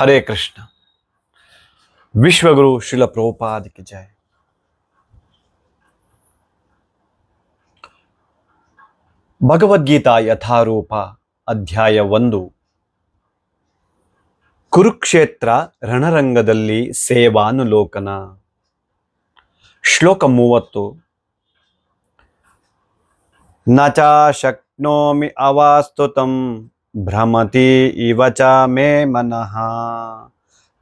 हरे कृष्ण। विश्वगुरु श्रील प्रभुपाद की जय। ಭಗವದ್ಗೀತಾ ಯಥಾರೂಪ ಅಧ್ಯಾಯ 1 ಕುರುಕ್ಷೇತ್ರ ರಣರಂಗದಲ್ಲಿ ಸೇವಾನುಲೋಕನ. ಶ್ಲೋಕ 30. ನ ಚ ಶಕ್ನೋಮಿ ಅವಾಸ್ತುತಂ ಭ್ರಮತಿ ಇವ ಚ ಮೇ ಮನಃ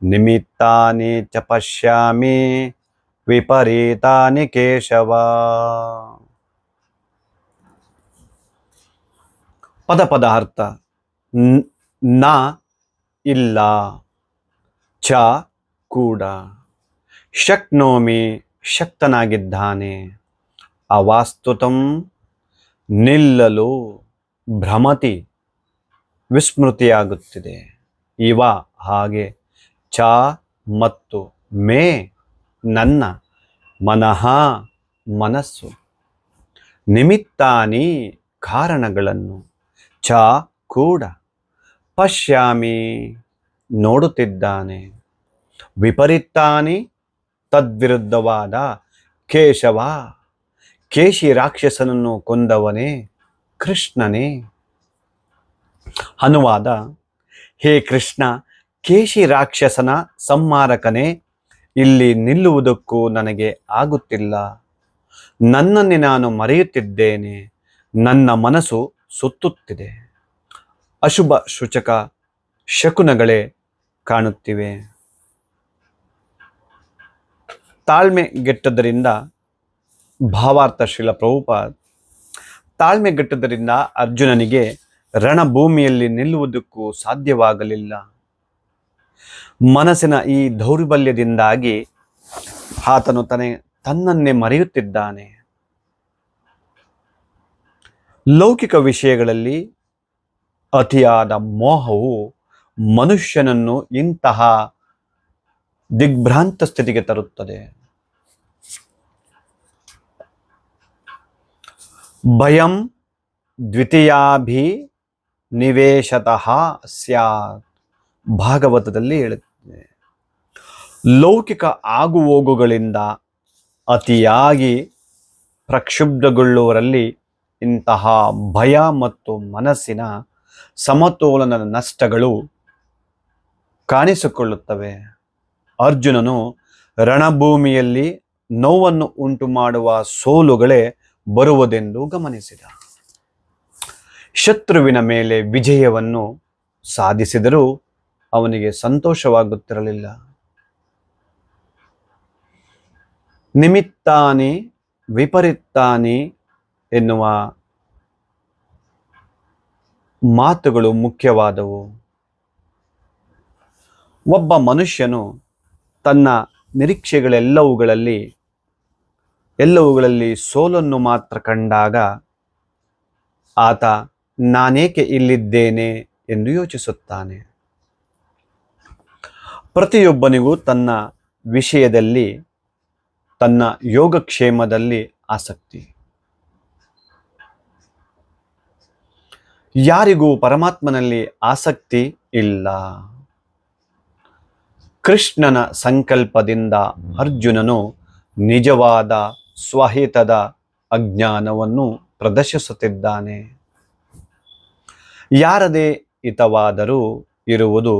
ನಿಮಿತ್ತಾನಿ ಚ ಪಶ್ಯಾಮಿ ವಿಪರೀತಾನಿ ಕೇಶವ. ಪದ ಅರ್ಥ. ನ ಇಲ್ಲ, ಚ ಕೂಡ, ಶಕ್ನೋಮಿ ಶಕ್ತನಾಗಿದ್ದಾನೆ, ಅವಾಸ್ತುತಂ ನಿಲ್ಲಲು, ಭ್ರಮತಿ ವಿಸ್ಮೃತಿಯಾಗುತ್ತಿದೆ, ಇವ ಹಾಗೆ, ಚ ಮತ್ತು, ಮೇ ನನ್ನ, ಮನಃ ಮನಸ್ಸು, ನಿಮಿತ್ತಾನಿ ಕಾರಣಗಳನ್ನು, ಚ ಕೂಡ, ಪಶ್ಯಾಮಿ ನೋಡುತ್ತಿದ್ದಾನೆ, ವಿಪರೀತಾನಿ ತದ್ವಿರುದ್ಧವಾದ, ಕೇಶವ ಕೇಶಿ ರಾಕ್ಷಸನನ್ನು ಕೊಂದವನೇ, ಕೃಷ್ಣನೇ. ಅನುವಾದ: ಹೇ ಕೃಷ್ಣ, ಕೇಶಿ ರಾಕ್ಷಸನ ಸಂಹಾರಕನೇ, ಇಲ್ಲಿ ನಿಲ್ಲುವುದಕ್ಕೂ ನನಗೆ ಆಗುತ್ತಿಲ್ಲ. ನನ್ನನ್ನೇ ನಾನು ಮರೆಯುತ್ತಿದ್ದೇನೆ, ನನ್ನ ಮನಸ್ಸು ಸುತ್ತುತ್ತಿದೆ, ಅಶುಭ ಸೂಚಕ ಶಕುನಗಳೇ ಕಾಣುತ್ತಿವೆ. ತಾಳ್ಮೆಗೆಟ್ಟದ್ದರಿಂದ, ಭಾವಾರ್ಥ ಶ್ರೀಲ ಪ್ರಭುಪಾದ್, ತಾಳ್ಮೆಗೆಟ್ಟದ್ದರಿಂದ ಅರ್ಜುನನಿಗೆ ರಣಭೂಮಿಯಲ್ಲಿ ನಿಲ್ಲುವುದಕ್ಕೂ ಸಾಧ್ಯವಾಗಲಿಲ್ಲ. ಮನಸ್ಸಿನ ಈ ದೌರ್ಬಲ್ಯದಿಂದಾಗಿ ಆತನು ತನ್ನನ್ನೇ ಮರೆಯುತ್ತಿದ್ದಾನೆ. ಲೌಕಿಕ ವಿಷಯಗಳಲ್ಲಿ ಅತಿಯಾದ ಮೋಹವು ಮನುಷ್ಯನನ್ನು ಇಂತಹ ದಿಗ್ಭ್ರಾಂತ ಸ್ಥಿತಿಗೆ ತರುತ್ತದೆ. ಭಯಂ ದ್ವಿತೀಯಾಭಿ ನಿವೇಶತಃ ಸ್ಯಾತ್. ಭಾಗವತದಲ್ಲಿ ಹೇಳುತ್ತದೆ, ಲೌಕಿಕ ಆಗುಹೋಗುಗಳಿಂದ ಅತಿಯಾಗಿ ಪ್ರಕ್ಷುಬ್ಧಗೊಳ್ಳುವರಲ್ಲಿ ಇಂತಹ ಭಯ ಮತ್ತು ಮನಸ್ಸಿನ ಸಮತೋಲನದ ನಷ್ಟಗಳು ಕಾಣಿಸಿಕೊಳ್ಳುತ್ತವೆ. ಅರ್ಜುನನು ರಣಭೂಮಿಯಲ್ಲಿ ನೋವನ್ನು ಉಂಟು ಮಾಡುವ ಸೋಲುಗಳೇ ಬರುವುದೆಂದು ಗಮನಿಸಿದ. ಶತ್ರುವಿನ ಮೇಲೆ ವಿಜಯವನ್ನು ಸಾಧಿಸಿದರೂ ಅವನಿಗೆ ಸಂತೋಷವಾಗುತ್ತಿರಲಿಲ್ಲ. ನಿಮಿತ್ತಾನಿ ವಿಪರೀತಾನಿ ಎನ್ನುವ ಮಾತುಗಳು ಮುಖ್ಯವಾದವು. ಒಬ್ಬ ಮನುಷ್ಯನು ತನ್ನ ನಿರೀಕ್ಷೆಗಳೆಲ್ಲವುಗಳಲ್ಲಿ ಸೋಲನ್ನು ಮಾತ್ರ ಕಂಡಾಗ ಆತ ನಾನೇಕೆ ಇಲ್ಲಿದ್ದೇನೆ ಎಂದು ಯೋಚಿಸುತ್ತಾನೆ. ಪ್ರತಿಯೊಬ್ಬನಿಗೂ ತನ್ನ ವಿಷಯದಲ್ಲಿ, ತನ್ನ ಯೋಗಕ್ಷೇಮದಲ್ಲಿ ಆಸಕ್ತಿ. ಯಾರಿಗೂ ಪರಮಾತ್ಮನಲ್ಲಿ ಆಸಕ್ತಿ ಇಲ್ಲ. ಕೃಷ್ಣನ ಸಂಕಲ್ಪದಿಂದ ಅರ್ಜುನನು ನಿಜವಾದ ಸ್ವಹಿತದ ಅಜ್ಞಾನವನ್ನು ಪ್ರದರ್ಶಿಸುತ್ತಿದ್ದಾನೆ. ಯಾರದೇ ಹಿತವಾದರೂ ಇರುವುದು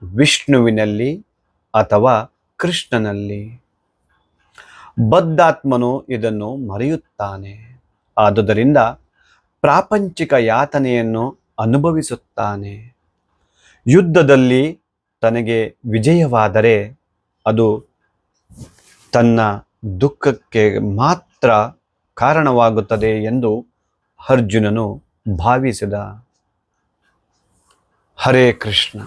ವಿಷ್ಣುವಿನಲ್ಲಿ ಅಥವಾ ಕೃಷ್ಣನಲ್ಲಿ. ಬದ್ಧಾತ್ಮನು ಇದನ್ನು ಮರೆಯುತ್ತಾನೆ. ಆದುದರಿಂದ ಪ್ರಾಪಂಚಿಕ ಯಾತನೆಯನ್ನು ಅನುಭವಿಸುತ್ತಾನೆ. ಯುದ್ಧದಲ್ಲಿ ತನಗೆ ವಿಜಯವಾದರೆ ಅದು ತನ್ನ ದುಃಖಕ್ಕೆ ಮಾತ್ರ ಕಾರಣವಾಗುತ್ತದೆ ಎಂದು ಅರ್ಜುನನು ಭಾವಿಸಿದ. ಹರೇ ಕೃಷ್ಣ.